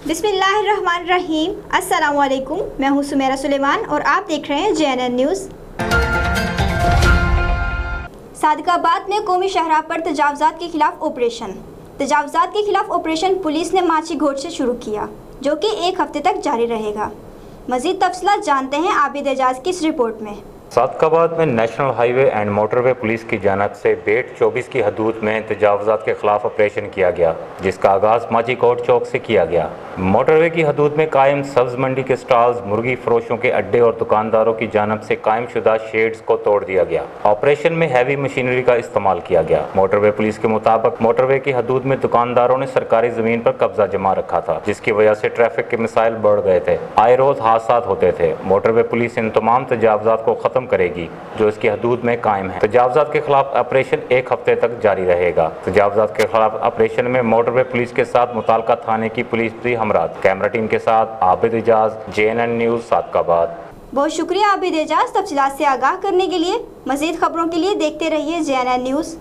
बिस्मिल्लाहिर्रहमानिर्रहीम। अस्सलाम वालेकुम। मैं हूँ सुमेरा सुलेमान और आप देख रहे हैं JNN न्यूज़। सादिकाबाद में कौमी शहरा पर तजावुज़ात के खिलाफ ऑपरेशन पुलिस ने माची घोट से शुरू किया, जो कि 1 हफ्ते तक जारी रहेगा। मज़ीद तफसीलात जानते हैं आबिद एजाज की इस रिपोर्ट में। सादिकाबाद में national highway and motorway police की जानब से बेट 24 की हदूद में तजावुज़ात के खिलाफ ऑपरेशन किया गया, जिसका आगाज़ माची कोट चौक से किया गया। मोटरवे की हदूद में कायम सब्ज़ मंडी के स्टॉल्स, मुर्गी फरोशों के अड्डे और दुकानदारों की जानब से कायम शुदा शेड्स को तोड़ दिया गया। ऑपरेशन में हैवी मशीनरी का इस्तेमाल किया गया। मोटरवे पुलिस के मुताबिक मोटरवे की हदूद में दुकानदारों ने सरकारी ज़मीन पर कब्जा जमा रखा था, जिसकी वजह से ट्रैफिक के मसाइल बढ़ गए थे। आए रोज़ हादसा होते थे। मोटरवे पुलिस इन तमाम तजावुज़ात को ख़त्म करेगी जो इसकी हदूद में कायम है। तजावुज़ात के खिलाफ ऑपरेशन 1 हफ्ते तक जारी रहेगा। तजावुज़ात के खिलाफ ऑपरेशन में मोटरवे पुलिस के साथ मुताल्लिका थाने की पुलिस भी हमराद। कैमरा टीम के साथ आबिद एजाज, JNN न्यूज़ सादिकाबाद। बहुत शुक्रिया आबिद एजाज। तफसीलात से आगाह करने के लिए। मज़ीद खबरों के लिए देखते रहिए JNN न्यूज़।